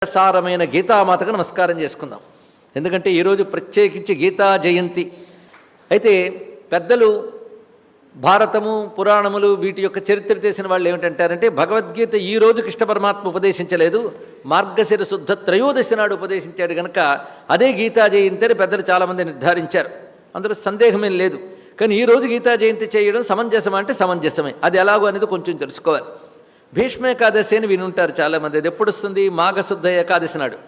సారమైన గీతామాతకు నమస్కారం చేసుకుందాం. ఎందుకంటే ఈరోజు ప్రత్యేకించి గీతా జయంతి. అయితే పెద్దలు భారతము పురాణములు వీటి యొక్క చరిత్ర చేసిన వాళ్ళు ఏమిటంటారంటే, భగవద్గీత ఈ రోజు కృష్ణ పరమాత్మ ఉపదేశించలేదు, మార్గశిర శుద్ధ త్రయోదశి నాడు ఉపదేశించాడు కనుక అదే గీతా జయంతి అని పెద్దలు చాలామంది నిర్ధారించారు. అందులో సందేహమేం లేదు. కానీ ఈరోజు గీతా జయంతి చేయడం సమంజసమా అంటే సమంజసమే. అది ఎలాగో అనేది కొంచెం తెలుసుకోవాలి. భీష్మ ఏకాదశి అని వినుంటారు చాలామంది. అది ఎప్పుడు వస్తుంది? మాఘశుద్ధ ఏకాదశి నాడు.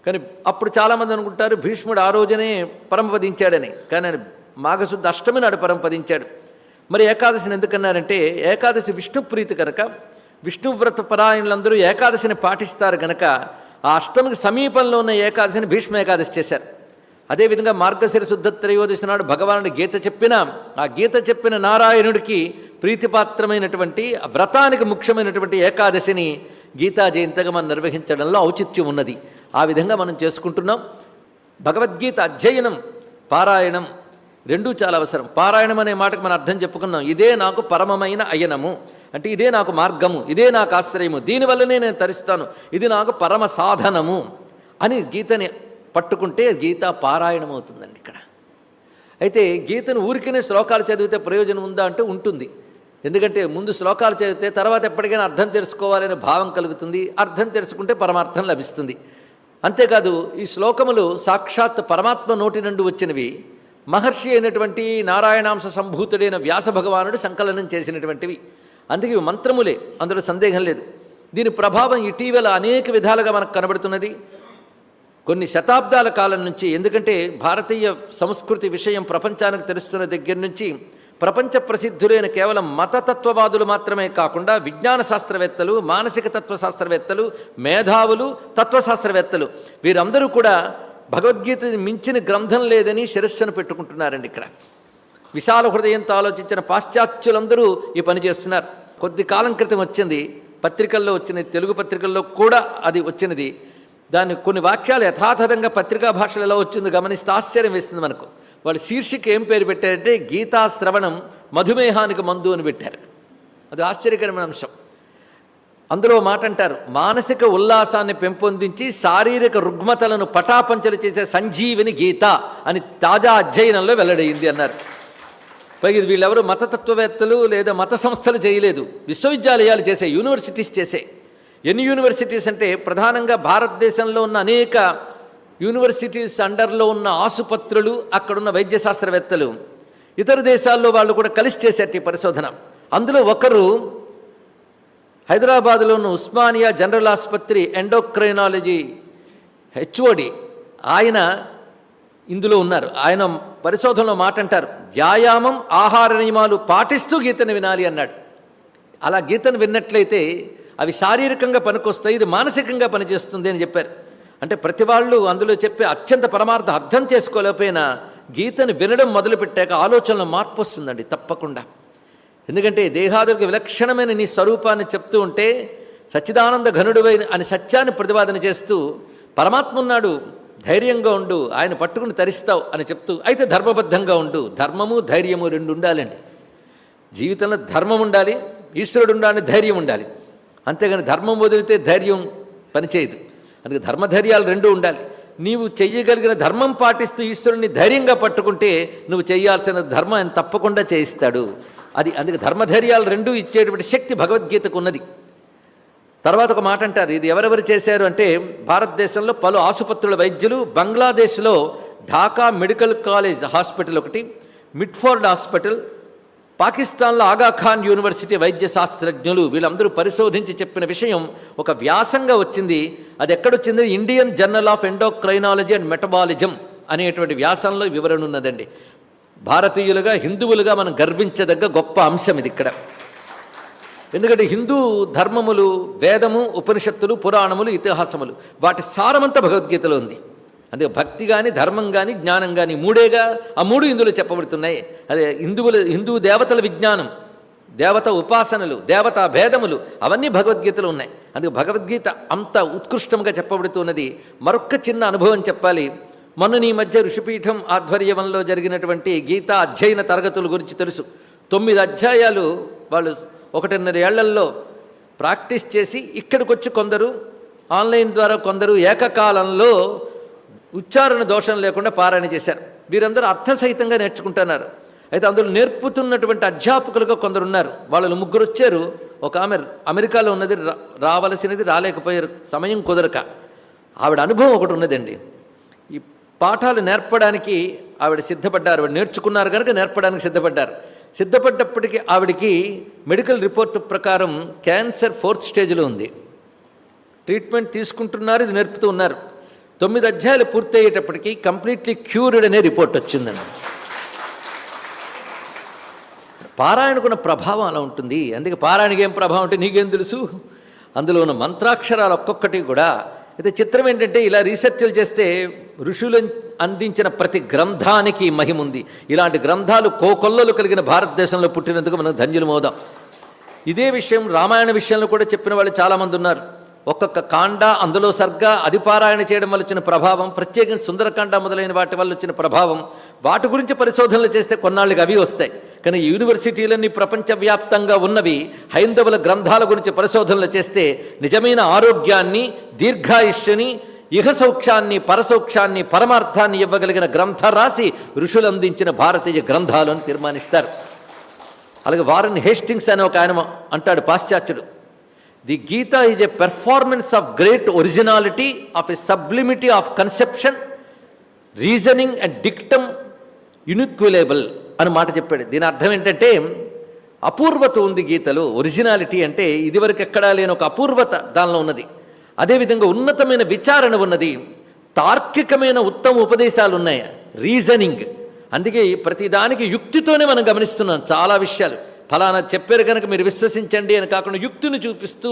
కానీ అప్పుడు చాలామంది అనుకుంటారు భీష్ముడు ఆ రోజునే పరమపదించాడని. కానీ ఆయన మాఘశుద్ధ అష్టమి నాడు పరమపదించాడు. మరి ఏకాదశిని ఎందుకన్నారంటే, ఏకాదశి విష్ణుప్రీతి కనుక, విష్ణువ్రత పరాయణులందరూ ఏకాదశిని పాటిస్తారు కనుక ఆ అష్టమికి సమీపంలో ఉన్న ఏకాదశిని భీష్మ ఏకాదశి చేశారు. అదేవిధంగా మార్గశిర శుద్ధ త్రయోదశి నాడు భగవానుడు గీత చెప్పిన ఆ గీత చెప్పిన నారాయణుడికి ప్రీతిపాత్రమైనటువంటి వ్రతానికి ముఖ్యమైనటువంటి ఏకాదశిని గీతా జయంతిగా మనం నిర్వహించడంలో ఔచిత్యం ఉన్నది. ఆ విధంగా మనం చేసుకుంటున్నాం. భగవద్గీత అధ్యయనం, పారాయణం రెండూ చాలా అవసరం. పారాయణం అనే మాటకు మనం అర్థం చెప్పుకున్నాం. ఇదే నాకు పరమమైన అయనము అంటే ఇదే నాకు మార్గము, ఇదే నాకు ఆశ్రయము, దీనివల్లనే నేను తరిస్తాను, ఇది నాకు పరమ సాధనము అని గీతని పట్టుకుంటే గీతా పారాయణం అవుతుందండి ఇక్కడ. అయితే గీతను ఊరికనే శ్లోకాలు చదివితే ప్రయోజనం ఉందా అంటే ఉంటుంది. ఎందుకంటే ముందు శ్లోకాలు చదివితే తర్వాత ఎప్పటికైనా అర్థం తెలుసుకోవాలనే భావం కలుగుతుంది. అర్థం తెలుసుకుంటే పరమార్థం లభిస్తుంది. అంతేకాదు ఈ శ్లోకములు సాక్షాత్ పరమాత్మ నోటి నుండి వచ్చినవి. మహర్షి అయినటువంటి నారాయణాంశ సంభూతుడైన వ్యాస భగవానుడు సంకలనం చేసినటువంటివి. అందుకే ఇవి మంత్రములే, అందులో సందేహం లేదు. దీని ప్రభావం ఇటీవల అనేక విధాలుగా మనకు కనబడుతున్నది. కొన్ని శతాబ్దాల కాలం నుంచి. ఎందుకంటే భారతీయ సంస్కృతి విషయం ప్రపంచానికి తెలుస్తున్న దగ్గర నుంచి ప్రపంచ ప్రసిద్ధులైన కేవలం మతతత్వవాదులు మాత్రమే కాకుండా విజ్ఞాన శాస్త్రవేత్తలు, మానసిక తత్వశాస్త్రవేత్తలు, మేధావులు, తత్వశాస్త్రవేత్తలు వీరందరూ కూడా భగవద్గీతని మించిన గ్రంథం లేదని శిరస్సును పెట్టుకుంటున్నారండి. ఇక్కడ విశాల హృదయంతో ఆలోచించిన పాశ్చాత్యులందరూ ఈ పని చేస్తున్నారు. కొద్ది కాలం క్రితం వచ్చింది, పత్రికల్లో వచ్చినది, తెలుగు పత్రికల్లో కూడా అది వచ్చినది. దాన్ని కొన్ని వాక్యాలు యథాతథంగా పత్రికా భాషలో ఎలా వచ్చిందో గమనిస్తే ఆశ్చర్యం వేస్తుంది మనకు. వాళ్ళు శీర్షిక ఏం పేరు పెట్టారంటే, గీతా శ్రవణం మధుమేహానికి మందు అని పెట్టారు. అది ఆశ్చర్యకరమైన అంశం. అందులో మాట అంటారు, మానసిక ఉల్లాసాన్ని పెంపొందించి శారీరక రుగ్మతలను పటాపంచలు చేసే సంజీవిని గీత అని తాజా అధ్యయనంలో వెల్లడైంది అన్నారు. పైగా వీళ్ళెవరు మతతత్వవేత్తలు లేదా మత సంస్థలు చేయలేదు, విశ్వవిద్యాలయాలు చేసే, యూనివర్సిటీస్ చేసే. ఎన్ని యూనివర్సిటీస్ అంటే ప్రధానంగా భారతదేశంలో ఉన్న అనేక యూనివర్సిటీస్ అండర్లో ఉన్న ఆసుపత్రులు, అక్కడున్న వైద్య శాస్త్రవేత్తలు, ఇతర దేశాల్లో వాళ్ళు కూడా కలిసి చేసేట పరిశోధన. అందులో ఒకరు హైదరాబాదులో ఉన్న ఉస్మానియా జనరల్ ఆసుపత్రి ఎండోక్రైనాలజీ హెచ్ఓడి, ఆయన ఇందులో ఉన్నారు. ఆయన పరిశోధనలో మాట అంటారు, వ్యాయామం ఆహార నియమాలు పాటిస్తూ గీతను వినాలి అన్నాడు. అలా గీతను విన్నట్లయితే అవి శారీరకంగా పనికొస్తాయి, ఇది మానసికంగా పనిచేస్తుంది అని చెప్పారు. అంటే ప్రతి వాళ్ళు అందులో చెప్పే అత్యంత పరమార్థం అర్థం చేసుకోలేకపోయినా గీతను వినడం మొదలుపెట్టాక ఆలోచనలో మార్పు వస్తుందండి తప్పకుండా. ఎందుకంటే దేహాదులకు విలక్షణమైన నీ స్వరూపాన్ని చెప్తూ ఉంటే సచ్చిదానంద ఘనుడువైన అని సత్యాన్ని ప్రతిపాదన చేస్తూ పరమాత్మ ఉన్నాడు, ధైర్యంగా ఉండు, ఆయన పట్టుకుని తరిస్తావు అని చెప్తూ, అయితే ధర్మబద్ధంగా ఉండు. ధర్మము ధైర్యము రెండు ఉండాలండి జీవితంలో. ధర్మం ఉండాలి, ఈశ్వరుడు ఉండాలి, ధైర్యం ఉండాలి. అంతేగాని ధర్మం వదిలితే ధైర్యం పనిచేయదు. అందుకే ధర్మధైర్యాలు రెండూ ఉండాలి. నీవు చెయ్యగలిగిన ధర్మం పాటిస్తూ ఈశ్వరుని ధైర్యంగా పట్టుకుంటే నువ్వు చేయాల్సిన ధర్మం ఆయన తప్పకుండా చేయిస్తాడు. అది అందుకే ధర్మధైర్యాలు రెండూ ఇచ్చేటువంటి శక్తి భగవద్గీతకు ఉన్నది. తర్వాత ఒక మాట అంటారు, ఇది ఎవరెవరు చేశారు అంటే, భారతదేశంలో పలు ఆసుపత్రుల వైద్యులు, బంగ్లాదేశ్లో ఢాకా మెడికల్ కాలేజ్ హాస్పిటల్ ఒకటి, మిడ్ఫోర్డ్ హాస్పిటల్, పాకిస్తాన్లో ఆగాఖాన్ యూనివర్సిటీ వైద్య శాస్త్రజ్ఞులు, వీళ్ళందరూ పరిశోధించి చెప్పిన విషయం ఒక వ్యాసంగా వచ్చింది. అది ఎక్కడొచ్చింది? Indian journal of endocrinology and metabolism అనేటువంటి వ్యాసంలో వివరణ ఉన్నదండి. భారతీయులుగా, హిందువులుగా మనం గర్వించదగ్గ గొప్ప అంశం ఇది ఇక్కడ. ఎందుకంటే హిందూ ధర్మములు, వేదము, ఉపనిషత్తులు, పురాణములు, ఇతిహాసములు, వాటి సారమంతా భగవద్గీతలో ఉంది. అందుకే భక్తి కానీ, ధర్మం కానీ, జ్ఞానం కానీ మూడేగా. ఆ మూడు ఇందులో చెప్పబడుతున్నాయి. అదే హిందూ దేవతల విజ్ఞానం, దేవత ఉపాసనలు, దేవతా భేదములు అవన్నీ భగవద్గీతలో ఉన్నాయి. అందుకే భగవద్గీత అంత ఉత్కృష్టంగా చెప్పబడుతున్నది. మరొక్క చిన్న అనుభవం చెప్పాలి. మొన్న ఈ మధ్య ఋషిపీఠం ఆధ్వర్యంలో జరిగినటువంటి గీతా అధ్యయన తరగతుల గురించి తెలుసు. 9 అధ్యాయాలు వాళ్ళు 1.5 ఏళ్లలో ప్రాక్టీస్ చేసి ఇక్కడికి వచ్చి కొందరు ఆన్లైన్ ద్వారా కొందరు ఏకకాలంలో ఉచ్చారణ దోషం లేకుండా పారాయణ చేశారు. వీరందరూ అర్థసహితంగా నేర్చుకుంటున్నారు. అయితే అందులో నేర్పుతున్నటువంటి అధ్యాపకులుగా కొందరు ఉన్నారు. వాళ్ళు ముగ్గురు వచ్చారు. ఒక ఆమె అమెరికాలో ఉన్నది, రావలసినది రాలేకపోయారు, సమయం కుదరక. ఆవిడ అనుభవం ఒకటి ఉన్నదండి. ఈ పాఠాలు నేర్పడానికి ఆవిడ సిద్ధపడ్డారు. ఆవిడ నేర్చుకున్నారు కనుక నేర్పడానికి సిద్ధపడ్డారు. సిద్ధపడ్డప్పటికీ ఆవిడికి మెడికల్ రిపోర్ట్ ప్రకారం క్యాన్సర్ 4th స్టేజ్లో ఉంది. ట్రీట్మెంట్ తీసుకుంటున్నారు, ఇది నేర్పుతూ ఉన్నారు. 9 అధ్యాయాలు పూర్తి అయ్యేటప్పటికీ కంప్లీట్లీ క్యూర్డ్ అనే రిపోర్ట్ వచ్చిందండి. పారాయణకున్న ప్రభావం అలా ఉంటుంది. అందుకే పారాయణకి ఏం ప్రభావం అంటే నీకేం తెలుసు, అందులో ఉన్న మంత్రాక్షరాలు ఒక్కొక్కటి కూడా. అయితే చిత్రం ఏంటంటే ఇలా రీసెర్చ్లు చేస్తే ఋషులు అందించిన ప్రతి గ్రంథానికి మహిమ ఉంది. ఇలాంటి గ్రంథాలు కోకొల్లలు కలిగిన భారతదేశంలో పుట్టినందుకు మనం ధన్యులమవుదాం. ఇదే విషయం రామాయణ విషయంలో కూడా చెప్పిన వాళ్ళు చాలామంది ఉన్నారు. ఒక్కొక్క కాండ, అందులో సర్గ, అది పారాయణ చేయడం వల్ల వచ్చిన ప్రభావం, ప్రత్యేకించి సుందరకాండ మొదలైన వాటి వల్ల వచ్చిన ప్రభావం, వాటి గురించి పరిశోధనలు చేస్తే కొన్నాళ్ళకి అవి వస్తాయి. కానీ యూనివర్సిటీలన్నీ ప్రపంచవ్యాప్తంగా ఉన్నవి హైందవుల గ్రంథాల గురించి పరిశోధనలు చేస్తే నిజమైన ఆరోగ్యాన్ని, దీర్ఘాయుష్యుని, ఇహ సౌఖ్యాన్ని, పరసౌఖ్యాన్ని, పరమార్థాన్ని ఇవ్వగలిగిన గ్రంథరాశి ఋషులు అందించిన భారతీయ గ్రంథాలు అని తీర్మానిస్తారు. అలాగే వారన్ హేస్టింగ్స్ అనే ఒక ఆయన అంటాడు, పాశ్చాత్యుడు, the Gita is a performance of great originality, of a sublimity of conception, reasoning and dictum unequalable అని మాట చెప్పాడు. దీని అర్థం ఏంటంటే అపూర్వత ఉంది గీతలో. ఒరిజినాలిటీ అంటే ఇదివరకు ఎక్కడా లేని ఒక అపూర్వత దానిలో ఉన్నది. అదేవిధంగా ఉన్నతమైన విచారణ ఉన్నది, తార్కికమైన ఉత్తమ ఉపదేశాలు ఉన్నాయి, రీజనింగ్. అందుకే ప్రతిదానికి యుక్తితోనే మనం గమనిస్తున్నాం. చాలా విషయాలు ఫలానా చెప్పారు కనుక మీరు విశ్వసించండి అని కాకుండా యుక్తిని చూపిస్తూ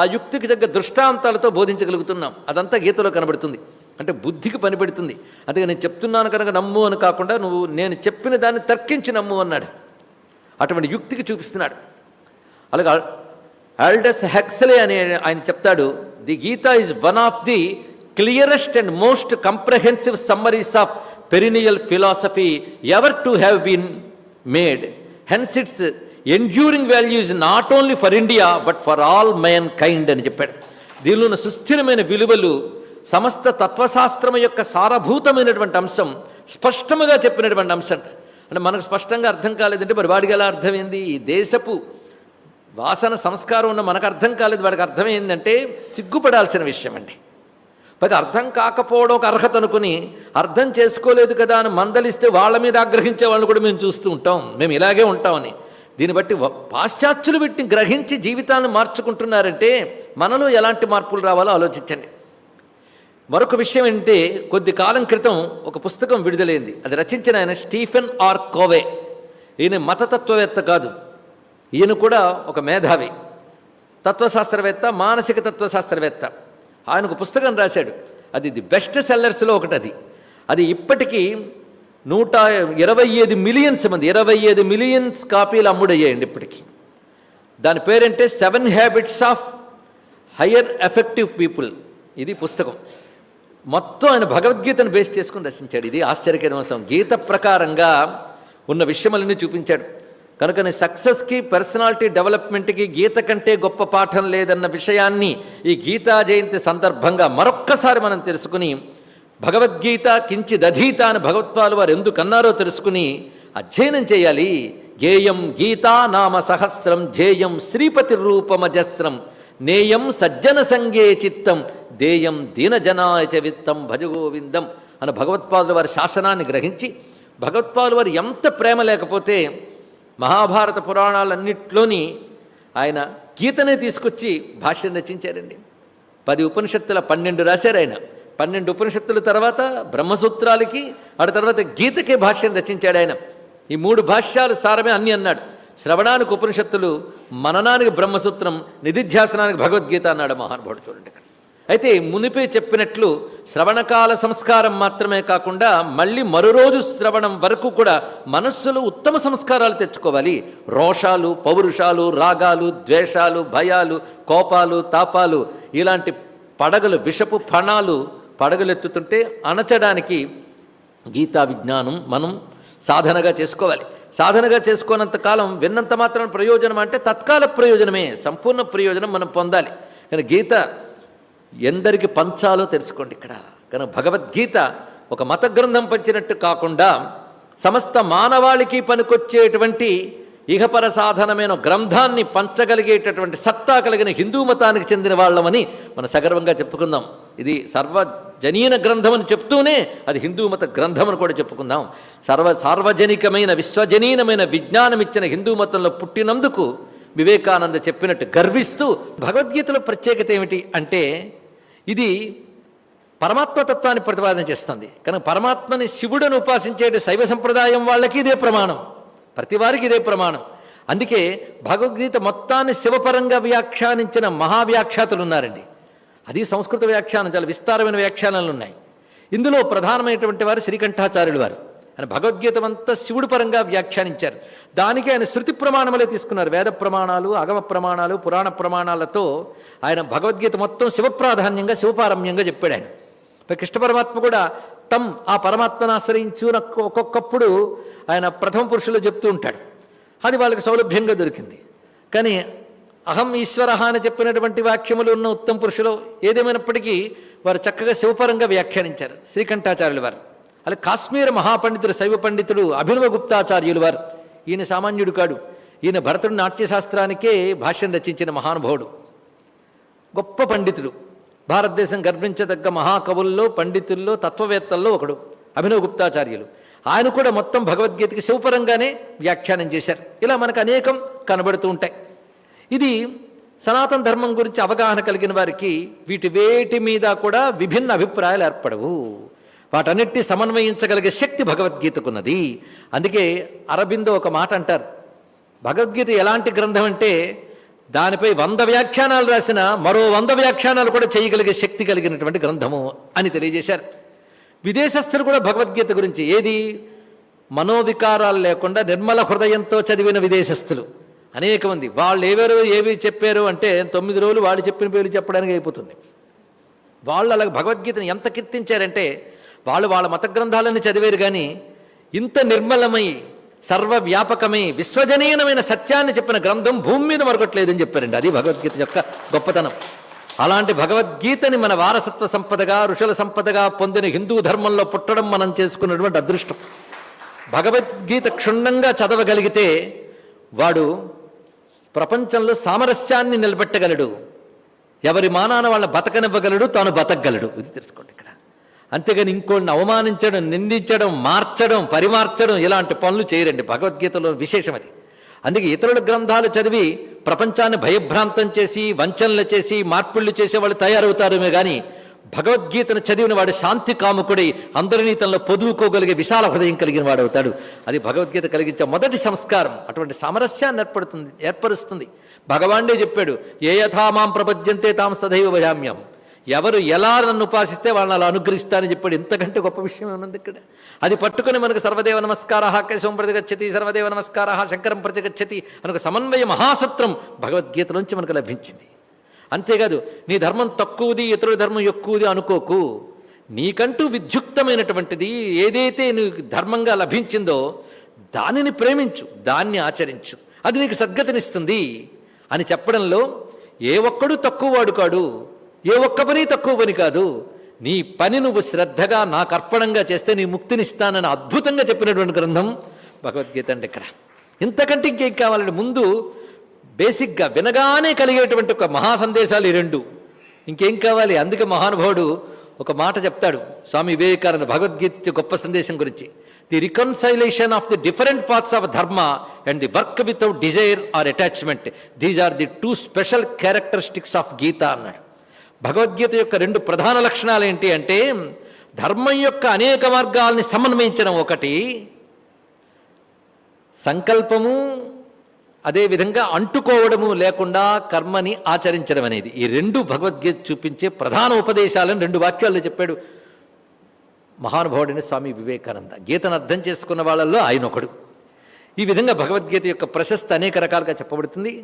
ఆ యుక్తికి తగ్గ దృష్టాంతాలతో బోధించగలుగుతున్నాం. అదంతా గీతలో కనబడుతుంది. అంటే బుద్ధికి పనిపెడుతుంది. అందుకే నేను చెప్తున్నాను కనుక నమ్ము అని కాకుండా నువ్వు నేను చెప్పిన దాన్ని తర్కించి నమ్ము అన్నాడు. అటువంటి యుక్తికి చూపిస్తున్నాడు. అలాగే ఆల్డస్ హక్స్లే అని ఆయన చెప్తాడు, the Gita is one of the clearest and most comprehensive summaries of perennial philosophy ever to have been made. Hence its enduring value is not only for India but for all mankind అని చెప్పాడు. దీనిలో ఉన్న సుస్థిరమైన విలువలు, సమస్త తత్వశాస్త్రం యొక్క సారభూతమైనటువంటి అంశం, స్పష్టముగా చెప్పినటువంటి అంశం. అంటే మనకు స్పష్టంగా అర్థం కాలేదంటే మరి వాడికి ఎలా అర్థమైంది? ఈ దేశపు వాసన సంస్కారం ఉన్న మనకు అర్థం కాలేదు, వాడికి అర్థమైందంటే సిగ్గుపడాల్సిన విషయం అండి. పైగా అర్థం కాకపోవడం ఒక అర్హత అనుకుని అర్థం చేసుకోలేదు కదా అని మందలిస్తే వాళ్ళ మీద ఆగ్రహించే వాళ్ళని కూడా మేము చూస్తూ ఉంటాం. మేము ఇలాగే ఉంటామని. దీన్ని బట్టి పాశ్చాత్యులు వీటిని గ్రహించి జీవితాన్ని మార్చుకుంటున్నారంటే మనలో ఎలాంటి మార్పులు రావాలో ఆలోచించండి. మరొక విషయం ఏంటంటే కొద్ది కాలం క్రితం ఒక పుస్తకం విడుదలైంది. అది రచించిన ఆయన స్టీఫెన్ ఆర్ కోవే. ఈయన మతతత్వవేత్త కాదు, ఈయన కూడా ఒక మేధావి, తత్వశాస్త్రవేత్త, మానసిక తత్వశాస్త్రవేత్త. ఆయనకు పుస్తకం రాశాడు. అది ది బెస్ట్ సెల్లర్స్లో ఒకటి. అది ఇప్పటికీ 125 మిలియన్స్ మంది, 25 మిలియన్స్ కాపీలు అమ్ముడయ్యాయండి ఇప్పటికీ. దాని పేరంటే 7 habits of higher effective people. ఇది పుస్తకం. మొత్తం ఆయన భగవద్గీతను బేస్ చేసుకుని రచించాడు. ఇది ఆశ్చర్యకరమైన అంశం. గీత ప్రకారంగా ఉన్న విషయములన్నీ చూపించాడు. కనుక సక్సెస్కి, పర్సనాలిటీ డెవలప్మెంట్కి గీత కంటే గొప్ప పాఠం లేదన్న విషయాన్ని ఈ గీతా జయంతి సందర్భంగా మరొక్కసారి మనం తెలుసుకుని, భగవద్గీత కించిదధీత అని భగవత్పాలు వారు ఎందుకు అన్నారో తెలుసుకుని అధ్యయనం చేయాలి. గేయం గీతా నామ సహస్రం, జేయం శ్రీపతి రూపమజస్రం, నేయం సజ్జన సంగే చిత్తం, దేయం దీనజనాయచ విత్తం, భజగోవిందం అని భగవత్పాదుల వారి శాసనాన్ని గ్రహించి, భగవత్పాదుల వారు ఎంత ప్రేమ లేకపోతే మహాభారత పురాణాలన్నింటిలోని ఆయన గీతనే తీసుకొచ్చి భాష్యం రచించారండి. 10 ఉపనిషత్తుల 12 రాశారు ఆయన. 12 ఉపనిషత్తుల తర్వాత బ్రహ్మసూత్రాలకి, ఆ తర్వాత గీతకే భాష్యం రచించాడు ఆయన. ఈ 3 భాష్యాలు సారమే అన్నీ అన్నాడు. శ్రవణానికి ఉపనిషత్తులు, మననానికి బ్రహ్మసూత్రం, నిధిధ్యాసనానికి భగవద్గీత అన్నాడు మహానుభావుడు. చూడండి ఇక్కడ. అయితే మునిపే చెప్పినట్లు శ్రవణకాల సంస్కారం మాత్రమే కాకుండా మళ్ళీ మరో రోజు శ్రవణం వరకు కూడా మనస్సులో ఉత్తమ సంస్కారాలు తెచ్చుకోవాలి. రోషాలు, పౌరుషాలు, రాగాలు, ద్వేషాలు, భయాలు, కోపాలు, తాపాలు, ఇలాంటి పడగలు, విషపు ఫణాలు పడగలెత్తుతుంటే అణచడానికి గీతా విజ్ఞానం మనం సాధనగా చేసుకోవాలి. సాధనగా చేసుకోనంత కాలం విన్నంత మాత్రం ప్రయోజనం అంటే తత్కాల ప్రయోజనమే, సంపూర్ణ ప్రయోజనం మనం పొందాలి. కానీ గీత ఎందరికి పంచాలో తెలుసుకోండి ఇక్కడ. కనుక భగవద్గీత ఒక మత గ్రంథం పంచినట్టు కాకుండా సమస్త మానవాళికి పనికొచ్చేటువంటి ఇహపర సాధనమైన గ్రంథాన్ని పంచగలిగేటటువంటి సత్తా కలిగిన హిందూ మతానికి చెందిన వాళ్ళమని మనం సగర్వంగా చెప్పుకుందాం. ఇది సర్వజనీన గ్రంథం అని చెప్తూనే అది హిందూ మత గ్రంథం అని కూడా చెప్పుకుందాం. సార్వజనికమైన విశ్వజనీనమైన విజ్ఞానం ఇచ్చిన హిందూ మతంలో పుట్టినందుకు వివేకానంద చెప్పినట్టు గర్విస్తూ భగవద్గీతలో ప్రత్యేకత ఏమిటి అంటే ఇది పరమాత్మతత్వాన్ని ప్రతిపాదన చేస్తుంది. కనుక పరమాత్మని శివుడను ఉపాసించే శైవ సంప్రదాయం వాళ్ళకి ఇదే ప్రమాణం, ప్రతి వారికి ఇదే ప్రమాణం. అందుకే భగవద్గీత మొత్తాన్ని శివపరంగా వ్యాఖ్యానించిన మహావ్యాఖ్యాతులు ఉన్నారండి. అది సంస్కృత వ్యాఖ్యానం, చాలా విస్తారమైన వ్యాఖ్యానాలు ఉన్నాయి. ఇందులో ప్రధానమైనటువంటి వారు శ్రీకంఠాచార్యులు వారు. ఆయన భగవద్గీత అంతా శివుడు పరంగా వ్యాఖ్యానించారు. దానికి ఆయన శృతి ప్రమాణములే తీసుకున్నారు. వేద ప్రమాణాలు, ఆగమ ప్రమాణాలు, పురాణ ప్రమాణాలతో ఆయన భగవద్గీత మొత్తం శివప్రాధాన్యంగా శివపారమ్యంగా చెప్పాడు. ఆయన కృష్ణ పరమాత్మ కూడా ఆ పరమాత్మను ఆశ్రయించు ఒక్కొక్కప్పుడు ఆయన ప్రథమ పురుషులు చెప్తూ ఉంటాడు. అది వాళ్ళకి సౌలభ్యంగా దొరికింది. కానీ అహం ఈశ్వర అని చెప్పినటువంటి వాక్యములు ఉన్న ఉత్తమ పురుషులు ఏదేమైనప్పటికీ వారు చక్కగా శివపరంగా వ్యాఖ్యానించారు శ్రీకంఠాచార్యులు వారు. అలాగే కాశ్మీర మహాపండితుడు, శైవ పండితుడు అభినవ గుప్తాచార్యులు వారు. ఈయన సామాన్యుడు కాడు. ఈయన భరతుడి నాట్యశాస్త్రానికే భాష్యం రచించిన మహానుభావుడు, గొప్ప పండితుడు. భారతదేశం గర్వించదగ్గ మహాకవుల్లో, పండితుల్లో, తత్వవేత్తల్లో ఒకడు అభినవ గుప్తాచార్యులు. ఆయన కూడా మొత్తం భగవద్గీతకి శివపరంగానే వ్యాఖ్యానం చేశారు. ఇలా మనకు అనేకం కనబడుతూ ఉంటాయి. ఇది సనాతన ధర్మం గురించి అవగాహన కలిగిన వారికి వేటి మీద కూడా విభిన్న అభిప్రాయాలు ఏర్పడవు. వాటన్నిటిని సమన్వయించగలిగే శక్తి భగవద్గీతకున్నది. అందుకే అరబిందో ఒక మాట అంటారు, భగవద్గీత ఎలాంటి గ్రంథం అంటే దానిపై 100 వ్యాఖ్యానాలు రాసిన మరో 100 వ్యాఖ్యానాలు కూడా చేయగలిగే శక్తి కలిగినటువంటి గ్రంథము అని తెలియజేశారు. విదేశస్థులు కూడా భగవద్గీత గురించి మనోవికారాలు లేకుండా నిర్మల హృదయంతో చదివిన విదేశస్థులు అనేక మంది. వాళ్ళు ఏవి చెప్పారు అంటే 9 రోజులు వాళ్ళు చెప్పిన పేర్లు చెప్పడానికి అయిపోతుంది. వాళ్ళు అలాగే భగవద్గీతను ఎంత కీర్తించారంటే వాళ్ళ మత గ్రంథాలను చదివారు, కానీ ఇంత నిర్మలమై సర్వవ్యాపకమై విశ్వజనీయమైన సత్యాన్ని చెప్పిన గ్రంథం భూమి మీద మరొకట్లేదని చెప్పారండి. అది భగవద్గీత యొక్క గొప్పతనం. అలాంటి భగవద్గీతని మన వారసత్వ సంపదగా, ఋషుల సంపదగా పొందిన హిందూ ధర్మంలో పుట్టడం మనం చేసుకున్నటువంటి అదృష్టం. భగవద్గీత క్షుణ్ణంగా చదవగలిగితే వాడు ప్రపంచంలో సామరస్యాన్ని నిలబెట్టగలడు, ఎవరి మానాన వాళ్ళ బతకనివ్వగలడు, తాను బతకగలడు. ఇది తెలుసుకోండి ఇక్కడ. అంతేగాని ఇంకోడిని అవమానించడం, నిందించడం, మార్చడం, పరిమార్చడం ఇలాంటి పనులు చేయరండి. భగవద్గీతలో విశేషం అది. అందుకే ఇతరుల గ్రంథాలు చదివి ప్రపంచాన్ని భయభ్రాంతం చేసి, వంచనలు చేసి, మార్పుళ్ళు చేసేవాళ్ళు తయారవుతారేమే కానీ భగవద్గీతను చదివిన వాడు శాంతి కాముకుడై అందరినీ తనలో పొదువుకోగలిగే విశాల హృదయం కలిగిన వాడు అవుతాడు. అది భగవద్గీత కలిగించే మొదటి సంస్కారం. అటువంటి సామరస్యాన్ని ఏర్పరుస్తుంది. భగవానుడే చెప్పాడు, ఏ యథా మాం ప్రపద్యంతే తాం తథైవ భజామ్యం. ఎవరు ఎలా నన్ను ఉపాసిస్తే వాళ్ళని అలా అనుగ్రహిస్తారని చెప్పాడు. ఇంతకంటే గొప్ప విషయం ఉన్నది ఇక్కడ. అది పట్టుకుని మనకు సర్వదేవ నమస్కార కేశవం ప్రతిగచ్చతి, సర్వదేవ నమస్కార శంకరం ప్రతిగచ్చతి అని సమన్వయ మహాసూత్రం భగవద్గీతలోంచి మనకు లభించింది. అంతేకాదు, నీ ధర్మం తక్కువది, ఇతరుల ధర్మం ఎక్కువది అనుకోకు. నీకంటూ విద్యుక్తమైనటువంటిది ఏదైతే నీకు ధర్మంగా లభించిందో దానిని ప్రేమించు, దాన్ని ఆచరించు, అది నీకు సద్గతినిస్తుంది అని చెప్పడంలో ఏ ఒక్కడు తక్కువ వాడు కాడు, ఏ ఒక్క పని తక్కువ పని కాదు. నీ పని నువ్వు శ్రద్ధగా నాకు అర్పణంగా చేస్తే నీ ముక్తినిస్తానని అద్భుతంగా చెప్పినటువంటి గ్రంథం భగవద్గీత అండి. ఇక్కడ ఇంతకంటే ఇంకేం కావాలండి? ముందు బేసిక్గా వినగానే కలిగేటువంటి ఒక మహా సందేశాలు ఈ 2. ఇంకేం కావాలి? అందుకే మహానుభావుడు ఒక మాట చెప్తాడు, స్వామి వివేకానంద భగవద్గీత గొప్ప సందేశం గురించి. The reconciliation of the different parts of dharma and the work without desire or attachment, these are the 2 special characteristics of Gita అన్నాడు. భగవద్గీత యొక్క 2 ప్రధాన లక్షణాలు ఏంటి అంటే, ధర్మం యొక్క అనేక మార్గాల్ని సమన్వయించడం ఒకటి, సంకల్పము అదేవిధంగా అంటుకోవడము లేకుండా కర్మని ఆచరించడం అనేది. ఈ 2 భగవద్గీత చూపించే ప్రధాన ఉపదేశాలను 2 వాక్యాల్లో చెప్పాడు మహానుభావుడైన స్వామి వివేకానంద. గీతను అర్థం చేసుకున్న వాళ్ళల్లో ఆయన ఒకడు. ఈ విధంగా భగవద్గీత యొక్క ప్రశస్తి అనేక రకాలుగా చెప్పబడుతుంది.